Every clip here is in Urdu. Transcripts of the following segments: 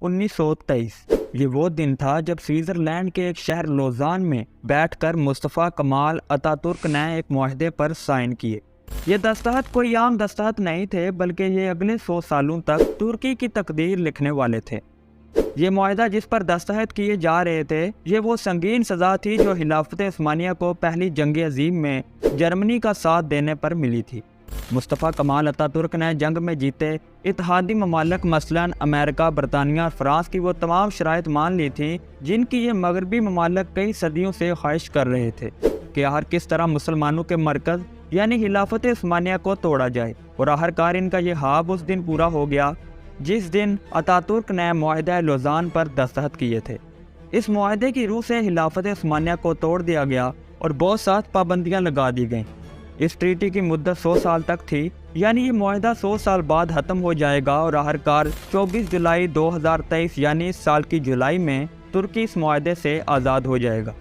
1923 یہ وہ دن تھا جب سوئٹزرلینڈ کے ایک شہر لوزان میں بیٹھ کر مصطفیٰ کمال اتا ترک نے ایک معاہدے پر سائن کیے۔ یہ دستخط کوئی عام دستخط نہیں تھے، بلکہ یہ اگلے 100 سالوں تک ترکی کی تقدیر لکھنے والے تھے۔ یہ معاہدہ جس پر دستخط کیے جا رہے تھے، یہ وہ سنگین سزا تھی جو خلافت عثمانیہ کو پہلی جنگ عظیم میں جرمنی کا ساتھ دینے پر ملی تھی۔ مصطفیٰ کمال اتا ترک نے جنگ میں جیتے اتحادی ممالک مثلاً امریکہ، برطانیہ اور فرانس کی وہ تمام شرائط مان لی تھیں جن کی یہ مغربی ممالک کئی صدیوں سے خواہش کر رہے تھے کہ آخر کس طرح مسلمانوں کے مرکز یعنی خلافت عثمانیہ کو توڑا جائے، اور آخرکار ان کا یہ خواب اس دن پورا ہو گیا جس دن اتا ترک نے معاہدہ لوزان پر دستخط کیے تھے۔ اس معاہدے کی روح سے خلافت عثمانیہ کو توڑ دیا گیا اور بہت سخت پابندیاں لگا دی گئیں۔ اس ٹریٹی کی مدت 100 سال تک تھی، یعنی یہ معاہدہ 100 سال بعد ختم ہو جائے گا، اور آخرکار 24 جولائی 2023 یعنی اس سال کی جولائی میں ترکی اس معاہدے سے آزاد ہو جائے گا۔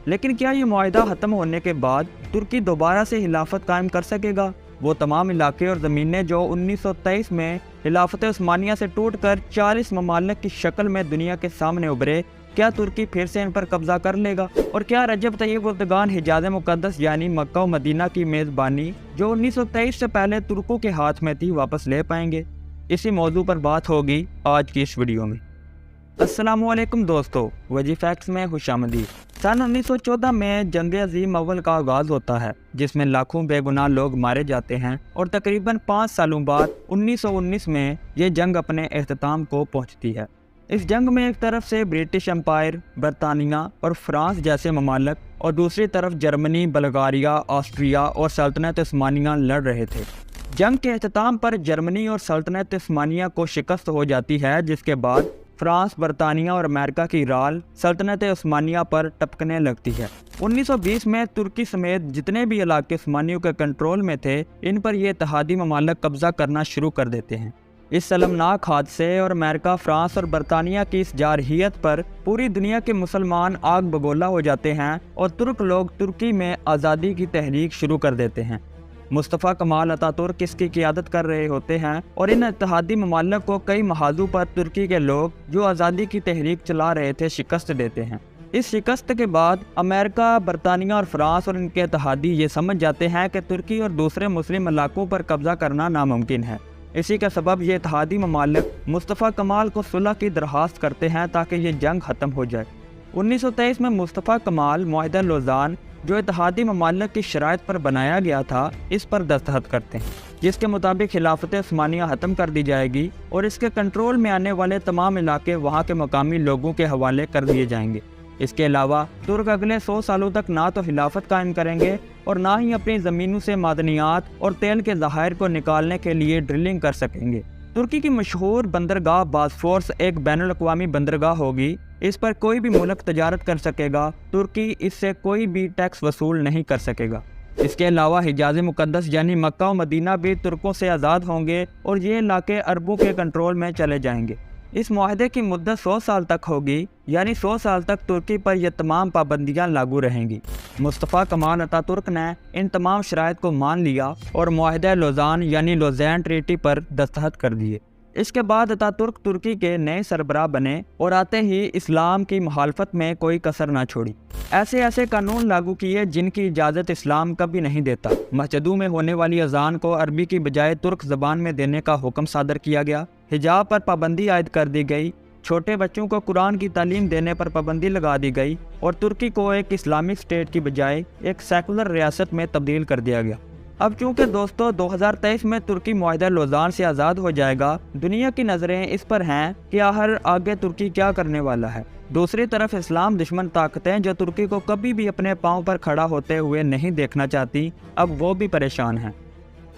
لیکن کیا یہ معاہدہ ختم ہونے کے بعد ترکی دوبارہ سے خلافت قائم کر سکے گا؟ وہ تمام علاقے اور زمینیں جو 1923 میں خلافت عثمانیہ سے ٹوٹ کر 40 ممالک کی شکل میں دنیا کے سامنے ابھرے، کیا ترکی پھر سے ان پر قبضہ کر لے گا؟ اور کیا رجب طیب اردگان حجاز مقدس یعنی مکہ و مدینہ کی میزبانی جو 1923 سے پہلے ترکوں کے ہاتھ میں تھی واپس لے پائیں گے؟ اسی موضوع پر بات ہوگی آج کی اس ویڈیو میں۔ السلام علیکم دوستو، وجی فیکٹس میں خوش آمدید۔ سن 1914 میں جنگ عظیم اول کا آغاز ہوتا ہے، جس میں لاکھوں بے گناہ لوگ مارے جاتے ہیں، اور تقریباً 5 سالوں بعد 1919 میں یہ جنگ اپنے اختتام کو پہنچتی ہے۔ اس جنگ میں ایک طرف سے برٹش امپائر، برطانیہ اور فرانس جیسے ممالک، اور دوسری طرف جرمنی، بلغاریہ، آسٹریا اور سلطنت عثمانیہ لڑ رہے تھے۔ جنگ کے اختتام پر جرمنی اور سلطنت عثمانیہ کو شکست ہو جاتی ہے، جس کے بعد فرانس، برطانیہ اور امریکہ کی رال سلطنت عثمانیہ پر ٹپکنے لگتی ہے۔ 1920 میں ترکی سمیت جتنے بھی علاقے عثمانیوں کے کنٹرول میں تھے، ان پر یہ اتحادی ممالک قبضہ کرنا شروع کر دیتے ہیں۔ اس سلمناک حادثے اور امریکہ، فرانس اور برطانیہ کی اس جارحیت پر پوری دنیا کے مسلمان آگ بگولا ہو جاتے ہیں، اور ترک لوگ ترکی میں آزادی کی تحریک شروع کر دیتے ہیں۔ مصطفیٰ کمال اتا ترک اس کی قیادت کر رہے ہوتے ہیں، اور ان اتحادی ممالک کو کئی محاذوں پر ترکی کے لوگ جو آزادی کی تحریک چلا رہے تھے شکست دیتے ہیں۔ اس شکست کے بعد امریکہ، برطانیہ اور فرانس اور ان کے اتحادی یہ سمجھ جاتے ہیں کہ ترکی اور دوسرے مسلم علاقوں پر قبضہ کرنا ناممکن ہے۔ اسی کا سبب یہ اتحادی ممالک مصطفیٰ کمال کو صلح کی درخواست کرتے ہیں تاکہ یہ جنگ ختم ہو جائے۔ 1923 میں مصطفیٰ کمال معاہدہ لوزان جو اتحادی ممالک کی شرائط پر بنایا گیا تھا، اس پر دستخط کرتے ہیں، جس کے مطابق خلافت عثمانیہ ختم کر دی جائے گی اور اس کے کنٹرول میں آنے والے تمام علاقے وہاں کے مقامی لوگوں کے حوالے کر دیے جائیں گے۔ اس کے علاوہ ترک اگلے 100 سالوں تک نہ تو خلافت قائم کریں گے اور نہ ہی اپنی زمینوں سے معدنیات اور تیل کے ذخائر کو نکالنے کے لیے ڈرلنگ کر سکیں گے۔ ترکی کی مشہور بندرگاہ باسفورس ایک بین الاقوامی بندرگاہ ہوگی۔ اس پر کوئی بھی ملک تجارت کر سکے گا، ترکی اس سے کوئی بھی ٹیکس وصول نہیں کر سکے گا۔ اس کے علاوہ حجاز مقدس یعنی مکہ و مدینہ بھی ترکوں سے آزاد ہوں گے، اور یہ علاقے عربوں کے کنٹرول میں چلے جائیں گے۔ اس معاہدے کی مدت 100 سال تک ہوگی، یعنی 100 سال تک ترکی پر یہ تمام پابندیاں لاگو رہیں گی۔ مصطفیٰ کمال اتا ترک نے ان تمام شرائط کو مان لیا اور معاہدہ لوزان یعنی لوزین ٹریٹی پر دستخط کر دیے۔ اس کے بعد اتا ترک ترکی کے نئے سربراہ بنے، اور آتے ہی اسلام کی مخالفت میں کوئی کسر نہ چھوڑی۔ ایسے قانون لاگو کیے جن کی اجازت اسلام کبھی نہیں دیتا۔ مسجدوں میں ہونے والی اذان کو عربی کی بجائے ترک زبان میں دینے کا حکم صادر کیا گیا۔ حجاب پر پابندی عائد کر دی گئی۔ چھوٹے بچوں کو قرآن کی تعلیم دینے پر پابندی لگا دی گئی، اور ترکی کو ایک اسلامک اسٹیٹ کی بجائے ایک سیکولر ریاست میں تبدیل کر دیا گیا۔ اب چونکہ دوستو 2023 میں ترکی معاہدہ لوزان سے آزاد ہو جائے گا، دنیا کی نظریں اس پر ہیں کہ آخر آگے ترکی کیا کرنے والا ہے۔ دوسری طرف اسلام دشمن طاقتیں جو ترکی کو کبھی بھی اپنے پاؤں پر کھڑا ہوتے ہوئے نہیں دیکھنا چاہتی، اب وہ بھی پریشان ہیں۔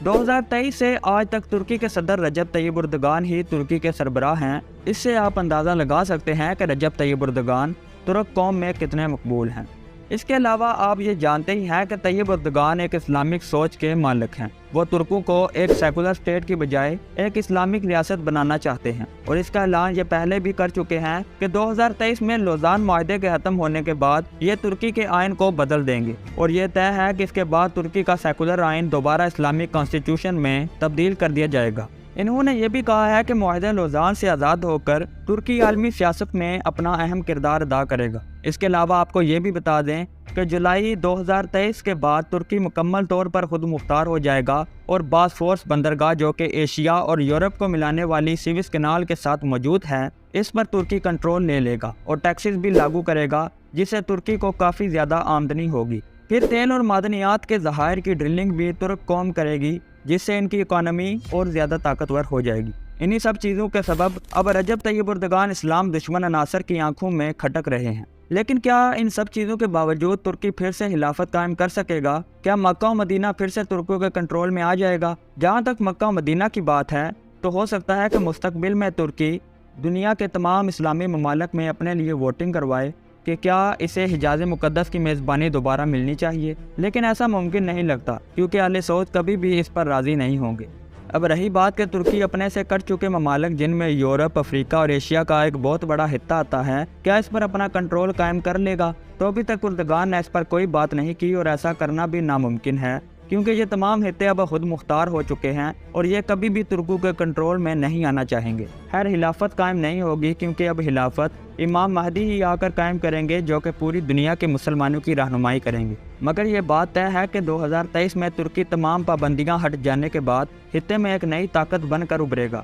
2023 سے آج تک ترکی کے صدر رجب طیب اردگان ہی ترکی کے سربراہ ہیں۔ اس سے آپ اندازہ لگا سکتے ہیں کہ رجب طیب اردگان ترک قوم میں کتنے مقبول ہیں۔ اس کے علاوہ آپ یہ جانتے ہی ہیں کہ طیب اردگان ایک اسلامک سوچ کے مالک ہیں۔ وہ ترکوں کو ایک سیکولر اسٹیٹ کی بجائے ایک اسلامک ریاست بنانا چاہتے ہیں، اور اس کا اعلان یہ پہلے بھی کر چکے ہیں کہ 2023 میں لوزان معاہدے کے ختم ہونے کے بعد یہ ترکی کے آئین کو بدل دیں گے، اور یہ طے ہے کہ اس کے بعد ترکی کا سیکولر آئین دوبارہ اسلامک کانسٹیٹیوشن میں تبدیل کر دیا جائے گا۔ انہوں نے یہ بھی کہا ہے کہ معاہدہ لوزان سے آزاد ہو کر ترکی عالمی سیاست میں اپنا اہم کردار ادا کرے گا۔ اس کے علاوہ آپ کو یہ بھی بتا دیں کہ جولائی 2023 کے بعد ترکی مکمل طور پر خود مختار ہو جائے گا اور باسفورس بندرگاہ جو کہ ایشیا اور یورپ کو ملانے والی سویس کینال کے ساتھ موجود ہے، اس پر ترکی کنٹرول لے گا اور ٹیکسز بھی لاگو کرے گا، جس سے ترکی کو کافی زیادہ آمدنی ہوگی۔ پھر تیل اور معدنیات کے ذخائر کی ڈرلنگ بھی ترک قوم کرے گی، جس سے ان کی اکانومی اور زیادہ طاقتور ہو جائے گی۔ انہی سب چیزوں کے سبب اب رجب طیب اردگان اسلام دشمن عناصر کی آنکھوں میں کھٹک رہے ہیں۔ لیکن کیا ان سب چیزوں کے باوجود ترکی پھر سے خلافت قائم کر سکے گا؟ کیا مکہ و مدینہ پھر سے ترکوں کے کنٹرول میں آ جائے گا؟ جہاں تک مکہ و مدینہ کی بات ہے تو ہو سکتا ہے کہ مستقبل میں ترکی دنیا کے تمام اسلامی ممالک میں اپنے لیے ووٹنگ کروائے کہ کیا اسے حجاز مقدس کی میزبانی دوبارہ ملنی چاہیے، لیکن ایسا ممکن نہیں لگتا کیونکہ اہل سعود کبھی بھی اس پر راضی نہیں ہوں گے۔ اب رہی بات کہ ترکی اپنے سے کٹ چکے ممالک جن میں یورپ، افریقہ اور ایشیا کا ایک بہت بڑا خطہ آتا ہے، کیا اس پر اپنا کنٹرول قائم کر لے گا؟ تو ابھی تک اردگان نے اس پر کوئی بات نہیں کی اور ایسا کرنا بھی ناممکن ہے کیونکہ یہ تمام خطے اب خود مختار ہو چکے ہیں اور یہ کبھی بھی ترکوں کے کنٹرول میں نہیں آنا چاہیں گے۔ خیر، خلافت قائم نہیں ہوگی کیونکہ اب خلافت امام مہدی ہی آ کر قائم کریں گے جو کہ پوری دنیا کے مسلمانوں کی رہنمائی کریں گے۔ مگر یہ بات طے ہے کہ 2023 میں ترکی تمام پابندیاں ہٹ جانے کے بعد خطے میں ایک نئی طاقت بن کر ابھرے گا۔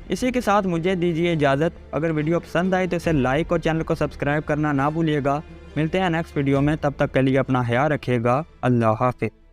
اسی کے ساتھ مجھے دیجیے اجازت۔ اگر ویڈیو پسند آئی تو اسے لائک اور چینل کو سبسکرائب کرنا نہ بھولیے گا۔ ملتے ہیں نیکسٹ ویڈیو میں، تب تک کے لیے اپنا خیال رکھیے گا۔ اللہ حافظ۔